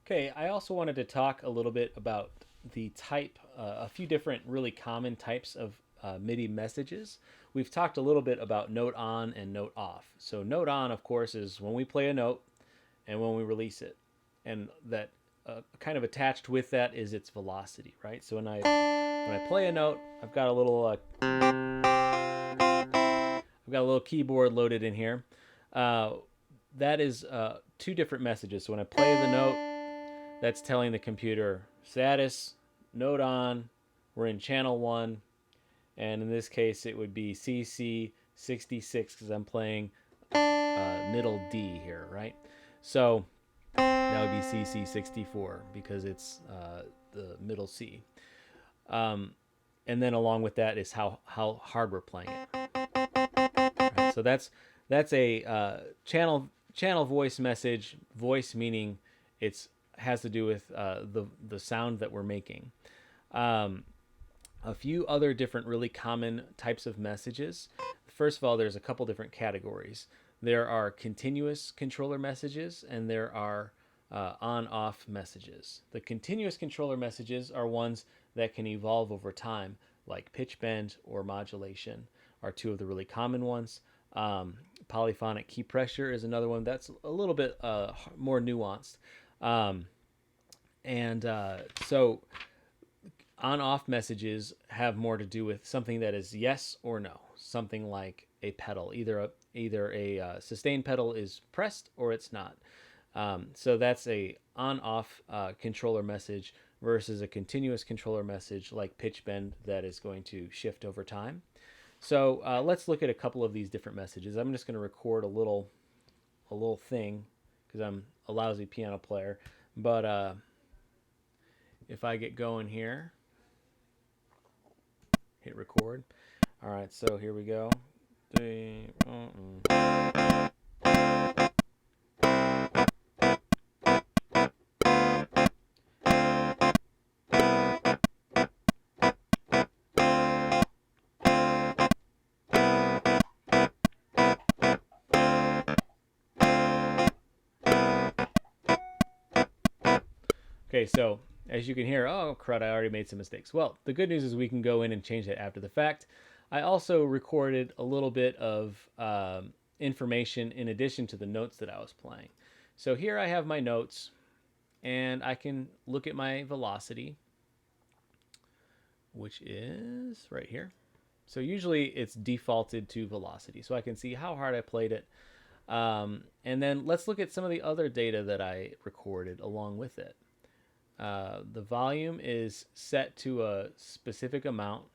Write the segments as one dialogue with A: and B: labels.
A: Okay, I also wanted to talk a little bit about the type, a few different really common types of MIDI messages. We've talked a little bit about note on and note off. So, note on, of course, is when we play a note and when we release it. And that kind of attached with that is its velocity, right? So, when I play a note, I've got a little keyboard loaded in here. Uh, that is two different messages. So, when I play the note, that's telling the computer status, note on, we're in channel 1, and in this case it would be CC66 because I'm playing middle D here, right? So that would be CC64 because it's the middle C. And then along with that is how hard we're playing it. Right? So that's a channel voice message. Voice meaning it's has to do with the sound that we're making. Um, a few other different really common types of messages. First of all, there's a couple different categories. There are continuous controller messages and there are on-off messages. The continuous controller messages are ones that can evolve over time, like pitch bend or modulation are two of the really common ones. Polyphonic key pressure is another one that's a little bit more nuanced. Um, and so on off messages have more to do with something that is yes or no, something like a pedal, either a sustain pedal is pressed or it's not. So that's a on off controller message versus a continuous controller message like pitch bend that is going to shift over time. So let's look at a couple of these different messages. I'm just going to record a little thing because I'm a lousy piano player. But if I get going here, hit record. All right, so here we go. Okay, so as you can hear, oh crud, I already made some mistakes. Well, the good news is we can go in and change that after the fact. I also recorded a little bit of information in addition to the notes that I was playing. So here I have my notes, and I can look at my velocity, which is right here. So usually it's defaulted to velocity, so I can see how hard I played it. And then let's look at some of the other data that I recorded along with it. The volume is set to a specific amount,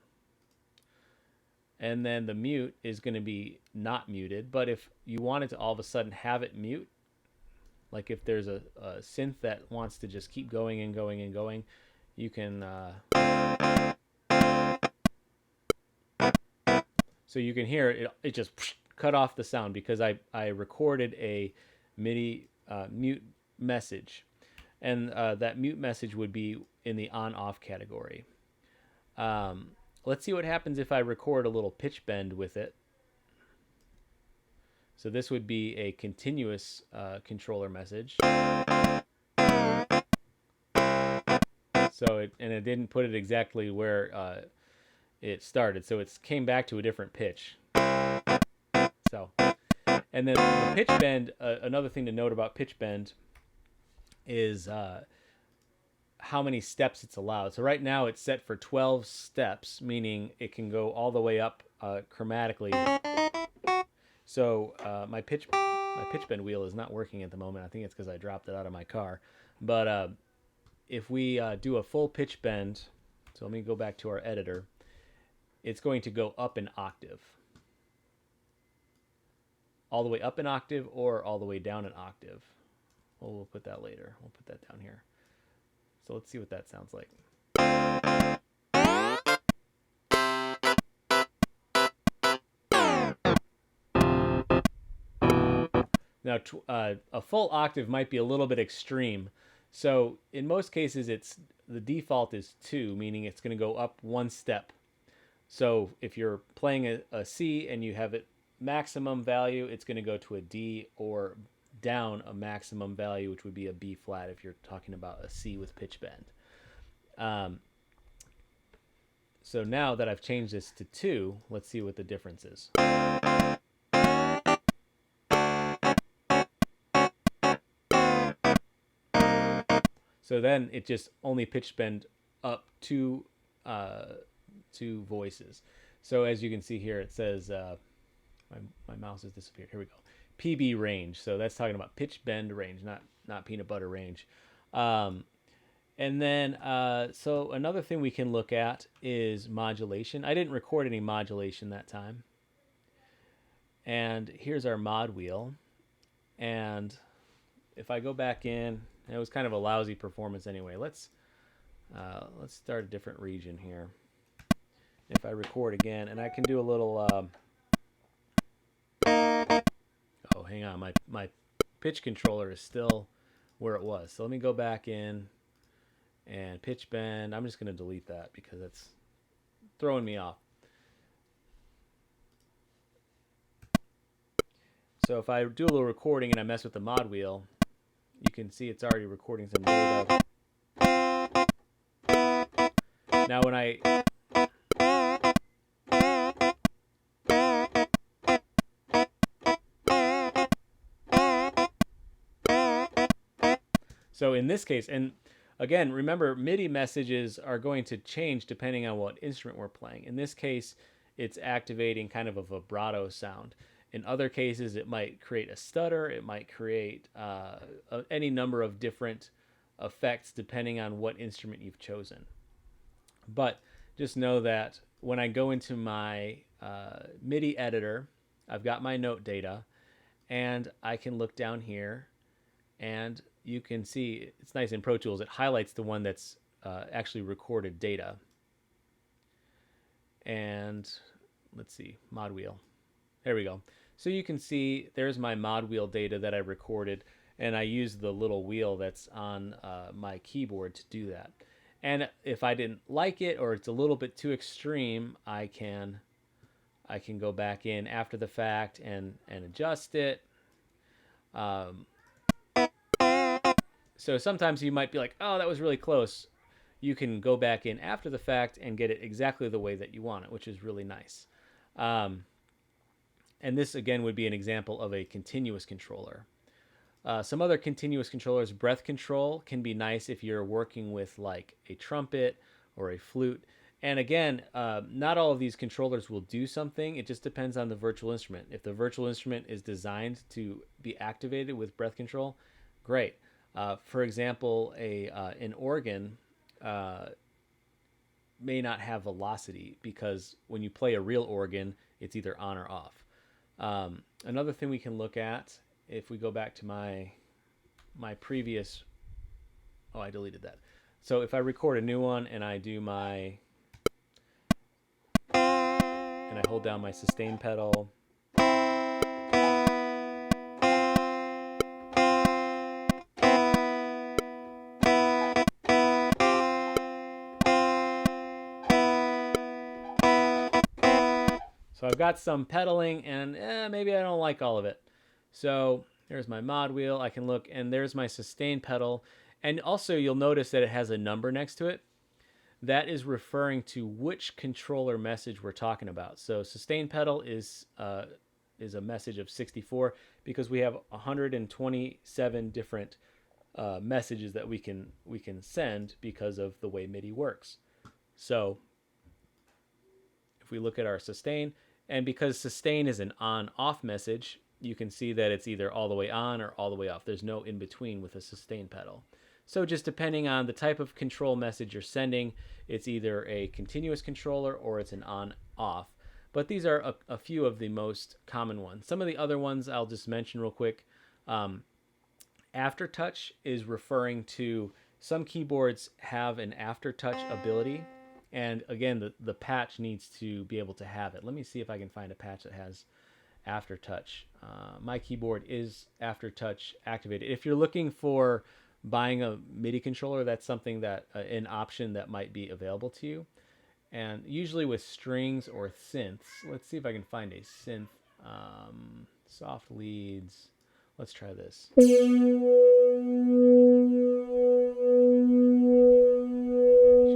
A: and then the mute is going to be not muted. But if you wanted to all of a sudden have it mute, like if there's a synth that wants to just keep going and going and going, you can. So you can hear it. It just cut off the sound because I recorded a MIDI mute message, and that mute message would be in the on-off category. Let's see what happens if I record a little pitch bend with it. So this would be a continuous controller message. So it didn't put it exactly where it started. So it came back to a different pitch. So, and then the pitch bend. Another thing to note about pitch bend is how many steps it's allowed. So right now it's set for 12 steps, meaning it can go all the way up chromatically. So my pitch bend wheel is not working at the moment. I think it's because I dropped it out of my car. But if we do a full pitch bend, so let me go back to our editor. It's going to go up an octave, all the way up an octave, or all the way down an octave. Well, we'll put that later. We'll put that down here. So let's see what that sounds like. Now, a full octave might be a little bit extreme. So in most cases, the default is 2, meaning it's going to go up one step. So if you're playing a C and you have it maximum value, it's going to go to a D or down a maximum value, which would be a B flat if you're talking about a C with pitch bend. So now that I've changed this to 2, let's see what the difference is. So then it just only pitch bend up 2 voices. So as you can see here, it says, my mouse has disappeared. Here we go. PB range. So that's talking about pitch bend range, not peanut butter range. And then, so another thing we can look at is modulation. I didn't record any modulation that time. And here's our mod wheel. And if I go back in, it was kind of a lousy performance anyway. Let's start a different region here. If I record again, and I can do a little, oh, hang on, my pitch controller is still where it was. So let me go back in and pitch bend. I'm just going to delete that because it's throwing me off. So if I do a little recording and I mess with the mod wheel, you can see it's already recording some data. Now when I so in this case, and again, remember MIDI messages are going to change depending on what instrument we're playing. In this case, it's activating kind of a vibrato sound. In other cases, it might create a stutter. It might create any number of different effects depending on what instrument you've chosen. But just know that when I go into my MIDI editor, I've got my note data, and I can look down here, and you can see it's nice in Pro Tools. It highlights the one that's actually recorded data. And let's see, mod wheel. There we go. So you can see there's my mod wheel data that I recorded, and I used the little wheel that's on my keyboard to do that. And if I didn't like it or it's a little bit too extreme, I can go back in after the fact and adjust it. So sometimes you might be like, oh, that was really close. You can go back in after the fact and get it exactly the way that you want it, which is really nice. And this, again, would be an example of a continuous controller. Some other continuous controllers, breath control, can be nice if you're working with like a trumpet or a flute. And again, not all of these controllers will do something. It just depends on the virtual instrument. If the virtual instrument is designed to be activated with breath control, great. For example, an organ may not have velocity because when you play a real organ, it's either on or off. Another thing we can look at, if we go back to my previous, oh, I deleted that. So if I record a new one and I do my, and I hold down my sustain pedal, so I've got some pedaling, and maybe I don't like all of it. So there's my mod wheel. I can look, and there's my sustain pedal. And also you'll notice that it has a number next to it. That is referring to which controller message we're talking about. So sustain pedal is a message of 64 because we have 127 different messages that we can send because of the way MIDI works. So if we look at our sustain, and because sustain is an on-off message, you can see that it's either all the way on or all the way off. There's no in between with a sustain pedal. So just depending on the type of control message you're sending, it's either a continuous controller or it's an on-off. But these are a few of the most common ones. Some of the other ones I'll just mention real quick. Aftertouch is referring to some keyboards have an aftertouch ability. And again, the patch needs to be able to have it. Let me see if I can find a patch that has aftertouch. My keyboard is aftertouch activated. If you're looking for buying a MIDI controller, that's something that an option that might be available to you. And usually with strings or synths, let's see if I can find a synth. Soft leads. Let's try this. You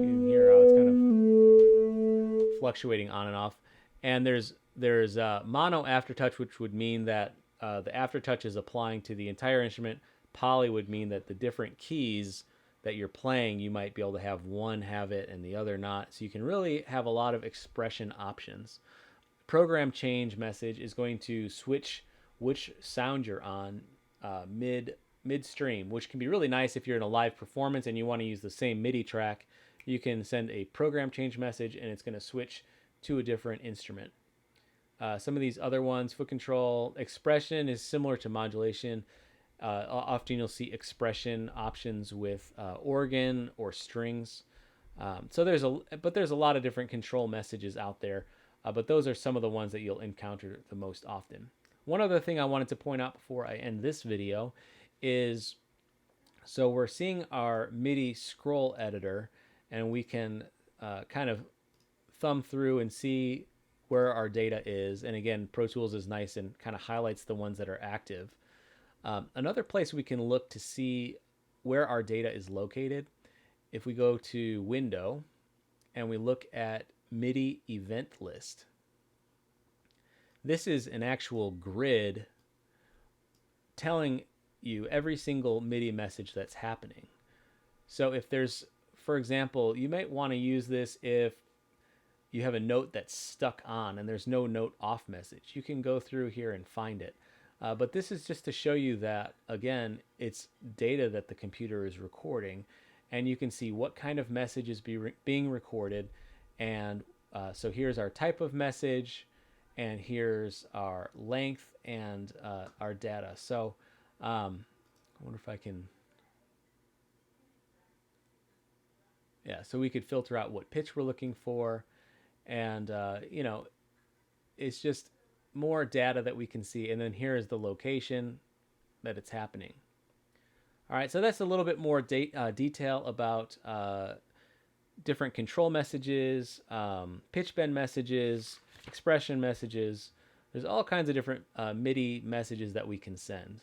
A: can hear how it's kind of fluctuating on and off. And there's mono aftertouch, which would mean that the aftertouch is applying to the entire instrument. Poly would mean that the different keys that you're playing, you might be able to have one have it and the other not. So you can really have a lot of expression options. Program change message is going to switch which sound you're on midstream, which can be really nice if you're in a live performance and you want to use the same MIDI track. You can send a program change message and it's going to switch to a different instrument. Some of these other ones, foot control, expression is similar to modulation. Often you'll see expression options with organ or strings. So there's a lot of different control messages out there, but those are some of the ones that you'll encounter the most often. One other thing I wanted to point out before I end this video is, so we're seeing our MIDI scroll editor, and we can kind of thumb through and see where our data is. And again, Pro Tools is nice and kind of highlights the ones that are active. Another place we can look to see where our data is located, if we go to Window and we look at MIDI event list, this is an actual grid telling you every single MIDI message that's happening. So if there's, for example, you might want to use this if you have a note that's stuck on and there's no note off message. You can go through here and find it. But this is just to show you that, again, it's data that the computer is recording, and you can see what kind of message is being recorded. And so here's our type of message, and here's our length and our data. So I wonder if I can... Yeah, so we could filter out what pitch we're looking for. And, you know, it's just more data that we can see. And then here is the location that it's happening. All right, so that's a little bit more detail about different control messages, pitch bend messages, expression messages. There's all kinds of different MIDI messages that we can send.